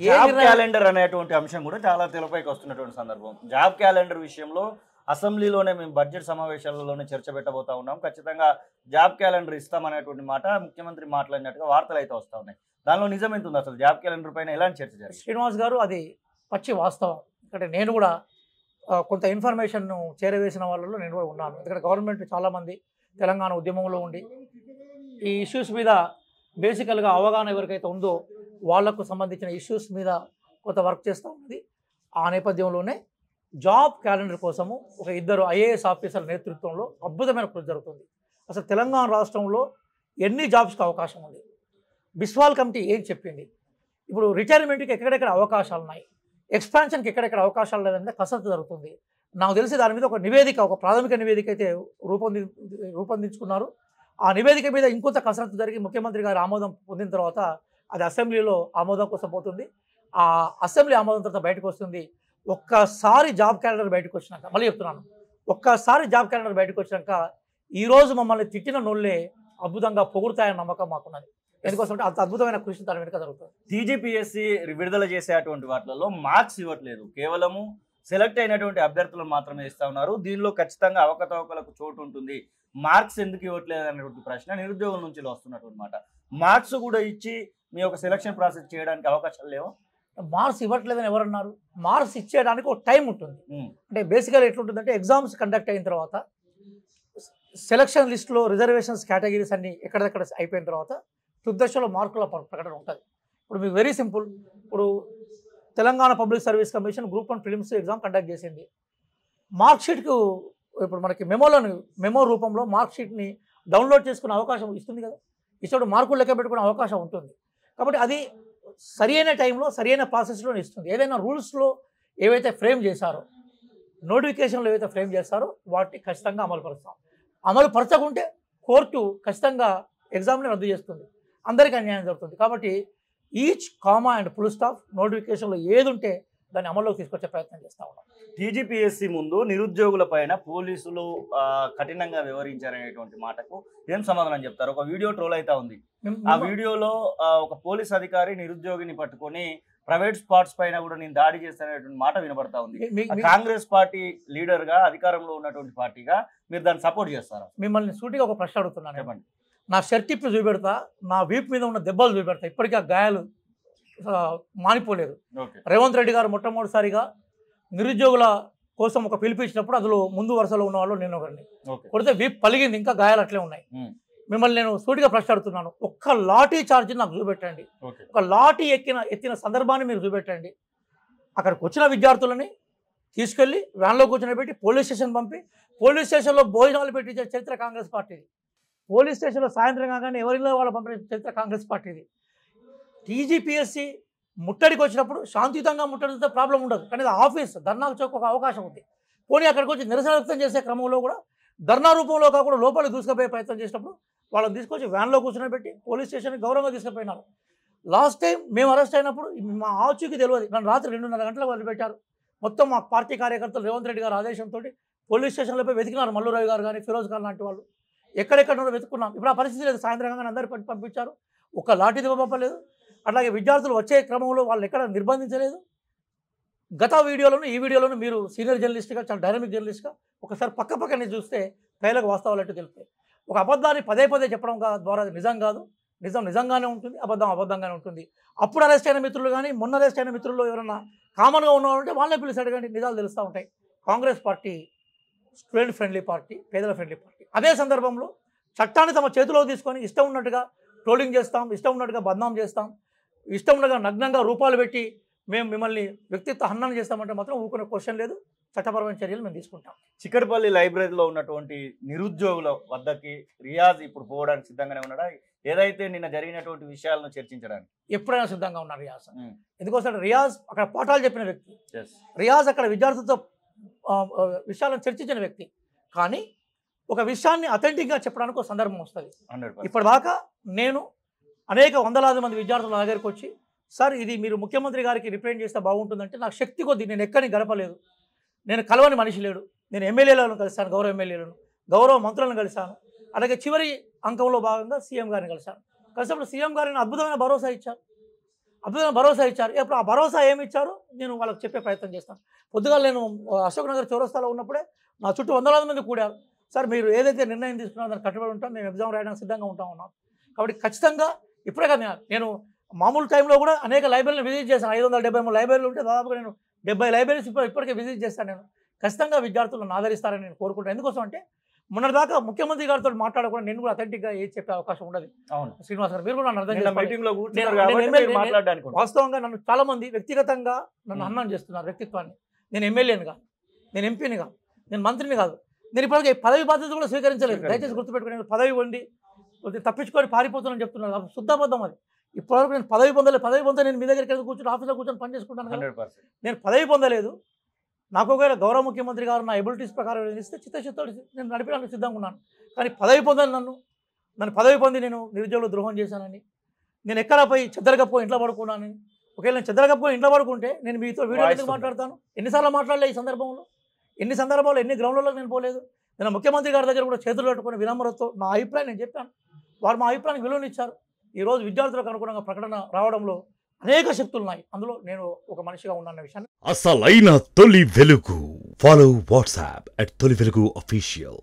Job calendar అనేటువంటి అంశం కూడా చాలా తెలపైకి వస్తున్నటువంటి సందర్భం. జాబ్ క్యాలెండర్ విషయంలో అసెంబ్లీలోనే మేము బడ్జెట్ సమావేశాలలోనే చర్చ పెట్టబోతా ఉన్నాం. ఖచ్చితంగా జాబ్ క్యాలెండర్ ఇస్తామనేటువంటి మాట ముఖ్యమంత్రి మాట్లాడినట్టుగా వార్తలు అయితే వస్తూ ఉన్నాయి. దానిలో నిజం ఎంత ఉంది? అసలు జాబ్ క్యాలెండర్ పైన ఎలాంటి చర్చ జరిగింది? శ్రీనివాస్ గారు, అది పచ్చి వాస్తవం. ఎందుకంటే నేను కూడా కొంత ఇన్ఫర్మేషన్ను చేరవేసిన వాళ్ళలో నేను కూడా ఉన్నాను. ఎందుకంటే గవర్నమెంట్ చాలామంది తెలంగాణ ఉద్యమంలో ఉండి ఈ ఇష్యూస్ మీద బేసికల్గా అవగాహన ఎవరికైతే ఉందో వాళ్లకు సంబంధించిన ఇష్యూస్ మీద కొంత వర్క్ చేస్తూ ఉంది. ఆ నేపథ్యంలోనే జాబ్ క్యాలెండర్ కోసము ఒక ఇద్దరు ఐఏఎస్ ఆఫీసర్ల నేతృత్వంలో అద్భుతమైన కృషి జరుగుతుంది. అసలు తెలంగాణ రాష్ట్రంలో ఎన్ని జాబ్స్కి అవకాశం ఉంది, బిస్వాల్ కమిటీ ఏం చెప్పింది, ఇప్పుడు రిటైర్మెంట్కి ఎక్కడెక్కడ అవకాశాలు ఉన్నాయి, ఎక్స్పాన్షన్కి ఎక్కడెక్కడ అవకాశాలు లేదంటే కసరత్తు జరుగుతుంది. నాకు తెలిసి దాని మీద ఒక నివేదిక, ఒక ప్రాథమిక నివేదిక అయితే రూపొందించుకున్నారు. ఆ నివేదిక మీద ఇంకొంత కసరత్తు జరిగి ముఖ్యమంత్రి గారి ఆమోదం పొందిన తర్వాత అది అసెంబ్లీలో ఆమోదం కోసం పోతుంది. ఆ అసెంబ్లీ ఆమోదం తర్వాత బయటకు వస్తుంది. ఒక్కసారి జాబ్ క్యాలెండర్ బయటకు వచ్చినాక, మళ్ళీ చెప్తున్నాను, ఒక్కసారి జాబ్ క్యాలెండర్ బయటకు వచ్చినాక ఈరోజు మమ్మల్ని తిట్టిన నోళ్ళే అద్భుతంగా పొగుడుతాయన్న నమ్మకం మాకున్నది. ఎందుకోసం అంత అద్భుతమైన కృషి దాని వెనుక జరుగుతుంది. టీజీపీఎస్సీ విడుదల చేసేటువంటి వాటిలలో మార్క్స్ ఇవ్వట్లేదు, కేవలము సెలెక్ట్ అయినటువంటి అభ్యర్థులను మాత్రమే ఇస్తా ఉన్నారు. దీనిలో ఖచ్చితంగా అవకతవకలకు చోటు ఉంటుంది. మార్క్స్ ఎందుకు ఇవ్వట్లేదు అనేటువంటి ప్రశ్న నిరుద్యోగుల నుంచి వస్తున్నటువంటి మాట. మార్క్స్ కూడా ఇచ్చి మీ యొక్క సెలక్షన్ ప్రాసెస్ చేయడానికి అవకాశాలు లేవు. మార్క్స్ ఇవ్వట్లేదని ఎవరన్నారు? మార్క్స్ ఇచ్చేయడానికి ఒక టైం ఉంటుంది. అంటే బేసికల్గా ఎట్లుంటుందంటే ఎగ్జామ్స్ కండక్ట్ అయిన తర్వాత సెలక్షన్ లిస్టులో రిజర్వేషన్స్ కేటగిరీస్ అన్ని ఎక్కడెక్కడ అయిపోయిన తర్వాత తుదశలో మార్కుల ప్రకటన ఉంటుంది. ఇప్పుడు మీకు వెరీ సింపుల్, ఇప్పుడు Telangana public service commission group 1 prelims exam conduct చేసింది. మార్క్ షీట్కు ఇప్పుడు మనకి మెమో రూపంలో మార్క్ షీట్ని డౌన్లోడ్ చేసుకునే అవకాశం ఇస్తుంది కదా, ఇష్టం మార్కులు లెక్క పెట్టుకునే అవకాశం ఉంటుంది. కాబట్టి అది సరైన టైంలో సరైన ప్రాసెస్లో ఇస్తుంది. ఏదైనా రూల్స్లో ఏవైతే ఫ్రేమ్ చేశారో, నోటిఫికేషన్లో ఏవైతే ఫ్రేమ్ చేస్తారో వాటిని ఖచ్చితంగా అమలుపరుస్తాం. అమలు పరచకుంటే కోర్టు ఖచ్చితంగా ఎగ్జామ్ని రద్దు చేస్తుంది, అందరికీ అన్యాయం జరుగుతుంది. కాబట్టి each comma and full stop నోటిఫికేషన్లో ఏది ఉంటే దాన్ని అమల్లోకి తీసుకొచ్చే ప్రయత్నం చేస్తూ ఉన్నాం. టీజీపీఎస్సీ ముందు నిరుద్యోగుల పైన పోలీసులు కఠినంగా వ్యవహరించారనేటువంటి మాటకు ఏం సమాధానం చెప్తారు? ఒక వీడియో ట్రోల్ అయితే ఉంది. ఆ వీడియోలో ఒక పోలీస్ అధికారి నిరుద్యోగిని పట్టుకొని ప్రైవేట్ స్పాట్స్ పైన కూడా నేను దాడి చేస్తాననేటువంటి మాట వినబడతా ఉంది. కాంగ్రెస్ పార్టీ లీడర్ గా, అధికారంలో ఉన్నటువంటి పార్టీగా మీరు దాన్ని సపోర్ట్ చేస్తారా? మిమ్మల్ని సూటిగా ఒక ప్రశ్న అడుగుతున్నాను. చెప్పండి. నా షర్ట్ ఇప్పి చూపెడతా, నా వీపు మీద ఉన్న దెబ్బలు చూపెడతా, ఇప్పటికీ ఆ గాయాలు మానిపోలేదు. రేవంత్ రెడ్డి గారు మొట్టమొదటిసారిగా నిరుద్యోగుల కోసం ఒక పిలిపించినప్పుడు అందులో ముందు వరుసలో ఉన్న వాళ్ళు నేను ఒకరిని కొడితే వీపు పలిగింది, ఇంకా గాయాలు అట్లే ఉన్నాయి. మిమ్మల్ని నేను సూటిగా ప్రశ్న అడుగుతున్నాను, ఒక్క లాఠీ చార్జ్ నాకు చూపెట్టండి, ఒక లాఠీ ఎత్తిన సందర్భాన్ని మీరు చూపెట్టండి. అక్కడికి వచ్చిన విద్యార్థులని తీసుకెళ్ళి వ్యాన్లో కూర్చొని పోలీస్ స్టేషన్ పంపి పోలీస్ స్టేషన్లో భోజనాలు పెట్టించే చరిత్ర కాంగ్రెస్ పార్టీది. పోలీస్ స్టేషన్లో సాయంత్రం కాగానే ఎవరిలో వాళ్ళు పంపిణీ చరిత్ర కాంగ్రెస్ పార్టీది. టీజీపీఎస్సీ ముట్టడికి వచ్చినప్పుడు శాంతియుతంగా ముట్టడితో ప్రాబ్లం ఉండదు, కానీ ఆఫీస్ ధర్నాకు చౌక్ ఒక అవకాశం ఉంది. పోనీ అక్కడికి వచ్చి నిరసన వ్యక్తం చేసే క్రమంలో కూడా ధర్నా రూపంలో కాకుండా లోపలికి దూసుకుపోయే ప్రయత్నం చేసినప్పుడు వాళ్ళని తీసుకొచ్చి వ్యాన్లో కూర్చొని పెట్టి పోలీస్ స్టేషన్కి గౌరవంగా తీసుకుపోయినారు. లాస్ట్ టైం మేము అరెస్ట్ అయినప్పుడు మా ఆచూకీ తెలియదు, నన్ను రాత్రి 2:30 గంటలకు వదిలిపెట్టారు. మొత్తం మా పార్టీ కార్యకర్తలు రేవంత్ రెడ్డి గారు ఆదేశంతో పోలీస్ స్టేషన్లో పోయి వెతికినారు. మల్లురావు గారు కానీ ఫిరోజ్ ఖాన్ లాంటి వాళ్ళు ఎక్కడెక్కడ వెతుకున్నాం. ఇప్పుడు ఆ పరిస్థితి లేదు. సాయంత్రం కానీ అందరూ పంపించారు, ఒక లాఠీ దెబ్బ పంపలేదు. అట్లాగే విద్యార్థులు వచ్చే క్రమంలో వాళ్ళు ఎక్కడ నిర్బంధించలేదు. గత వీడియోలోను ఈ వీడియోలోను మీరు సీనియర్ జర్నలిస్ట్గా, చాలా డైనమిక్ జర్నలిస్ట్గా ఒకసారి పక్కనే చూస్తే ప్రజలకు వాస్తవాలు అంటే తెలుస్తాయి. ఒక అబద్ధాన్ని పదే చెప్పడం ద్వారా నిజం కాదు, నిజం నిజంగానే ఉంటుంది, అబద్ధం అబద్ధంగానే ఉంటుంది. అప్పుడు అరెస్ట్ అయిన మిత్రులు కానీ మొన్న అరెస్ట్ అయిన మిత్రుల్లో ఎవరన్నా కామన్గా ఉన్నవారంటే వాళ్ళనే పిలిచి అడగండి, నిజాలు తెలుస్తూ ఉంటాయి. Congress party student friendly party, పేదల ఫ్రెండ్లీ పార్టీ. అదే సందర్భంలో చట్టాన్ని తమ చేతిలో తీసుకొని ఇష్టం ఉన్నట్టుగా ట్రోలింగ్ చేస్తాం, ఇష్టం ఉన్నట్టుగా బద్నాం చేస్తాం, ఇష్టం ఉన్నట్టుగా నగ్నంగా రూపాలు పెట్టి మేము మిమ్మల్ని వ్యక్తిత్వ హననం చేస్తామంటే మాత్రం ఊరుకునే క్వశ్చన్ లేదు. చట్టపరమైన చర్యలు మేము తీసుకుంటాం. చిక్కడపల్లి లైబ్రరీలో ఉన్నటువంటి నిరుద్యోగుల వద్దకి రియాజ్ ఇప్పుడు పోవడానికి సిద్ధంగానే ఉన్నాడా? ఏదైతే నిన్న జరిగినటువంటి విషయాలను చర్చించడానికి ఎప్పుడైనా సిద్ధంగా ఉన్నారు రియాజ్. ఎందుకోసం రియాజ్ అక్కడ పాఠాలు చెప్పిన వ్యక్తి, రియాజ్ అక్కడ విద్యార్థులతో విషయాలను చర్చించిన వ్యక్తి. కానీ ఒక విషయాన్ని అథెంటిక్గా చెప్పడానికి ఒక సందర్భం వస్తుంది. ఇప్పటిదాకా నేను అనేక వందలాది మంది విద్యార్థుల నా దగ్గరికి వచ్చి, సార్ ఇది మీరు ముఖ్యమంత్రి గారికి రిప్రజెంట్ చేస్తే బాగుంటుందంటే నాకు శక్తి కొద్దీ నేను ఎక్కడిని గడపలేదు, నేను కలవని మనిషి లేడు. నేను ఎమ్మెల్యేలను కలిశాను, గౌరవ ఎమ్మెల్యేలను, గౌరవ మంత్రులను కలిశాను. అలాగే చివరి అంకంలో భాగంగా సీఎం గారిని కలిశాను. కలిసినప్పుడు సీఎం గారిని అద్భుతమైన భరోసా ఇచ్చారు. అద్భుతమైన భరోసా ఇచ్చారు. ఇప్పుడు ఆ భరోసా ఏమి ఇచ్చారో నేను వాళ్ళకి చెప్పే ప్రయత్నం చేస్తాను. పొద్దుగాల నేను అశోక్ నగర్ చౌరస్తాలో ఉన్నప్పుడే నా చుట్టూ వందలాది మంది కూడారు. సార్ మీరు ఏదైతే నిర్ణయం తీసుకున్నారో దాన్ని కట్టుబడి ఉంటాం, మేము ఎగ్జామ్ రాయడానికి సిద్ధంగా ఉన్నాం. కాబట్టి ఖచ్చితంగా ఇప్పుడే కదా నేను మామూలు టైంలో కూడా అనేక లైబ్రరీని విజిట్ చేశాను. 573 లైబ్రరీలు ఉంటే దాదాపుగా నేను 70 లైబ్రరీస్ ఇప్పటికే విజిట్ చేస్తాను. నేను ఖచ్చితంగా విద్యార్థులను ఆదరిస్తారని నేను కోరుకుంటాను. ఎందుకోసం అంటే మొన్నటిదాకా ముఖ్యమంత్రి గారితో మాట్లాడకుండా నేను కూడా అథెంటిక్గా ఏది చెప్పే అవకాశం ఉండదు. శ్రీనివాస్ గారు మీరు కూడా నన్ను అర్థం చేసుకోవాలి. వాస్తవంగా నన్ను చాలా మంది వ్యక్తిగతంగా నన్ను అన్నం చేస్తున్నారు వ్యక్తిత్వాన్ని. నేను ఎమ్మెల్యేని కాదు, నేను ఎంపీని కాదు, నేను మంత్రిని కాదు, నేను ఇప్పటికే పదవి బాధ్యత కూడా స్వీకరించలేదు. దయచేసి గుర్తుపెట్టుకుని పదవి వండి తప్పించుకొని పారిపోతున్నాను చెప్తున్నారు. శుద్ధబద్ధం అది. ఇప్పటివరకు నేను పదవి పొందే నేను మీ దగ్గరికి వెళ్ళి కూర్చొని ఆఫీస్లో కూర్చొని పని చేసుకుంటాను కదా. నేను పదవి పొందలేదు. నాకు ఒకవేళ గౌరవ ముఖ్యమంత్రి గారు నా ఎబిలిటీస్ ప్రకారం ఇస్తే చిత్తశుద్ధితో నేను నడిపడానికి సిద్ధంగా ఉన్నాను. కానీ పదవి పొందాలి నన్ను పదవి పొంది నేను నిరుద్యోగులు ద్రోహం చేశానని, నేను ఎక్కడ పోయి చెద్దరగప్పుకొని ఇంట్లో పడుకున్నాను. ఒకవేళ నేను చెద్దరగప్పుకొని ఇంట్లో పడుకుంటే నేను మీతో వీడియో ఎందుకు మాట్లాడతాను? ఎన్నిసార్లు మాట్లాడలే ఈ సందర్భంలో, ఎన్ని గ్రౌండ్లలో నేను పోలేదు. నేను ముఖ్యమంత్రి గారి దగ్గర కూడా చేతులు పెట్టుకుని వినమ్రతతో నా అభిప్రాయం నేను చెప్పాను. వారు మా అభిప్రాయానికి విలువనిచ్చారు. ఈరోజు విద్యార్థులకు అనుగుణంగా ప్రకటన రావడంలో అనేక శక్తులు ఉన్నాయి. అందులో నేను ఒక మనిషిగా ఉన్నాన్న విషయాన్ని అసలైన తొలి వెలుగు. ఫాలో వాట్సాప్ @తొలి వెలుగు official.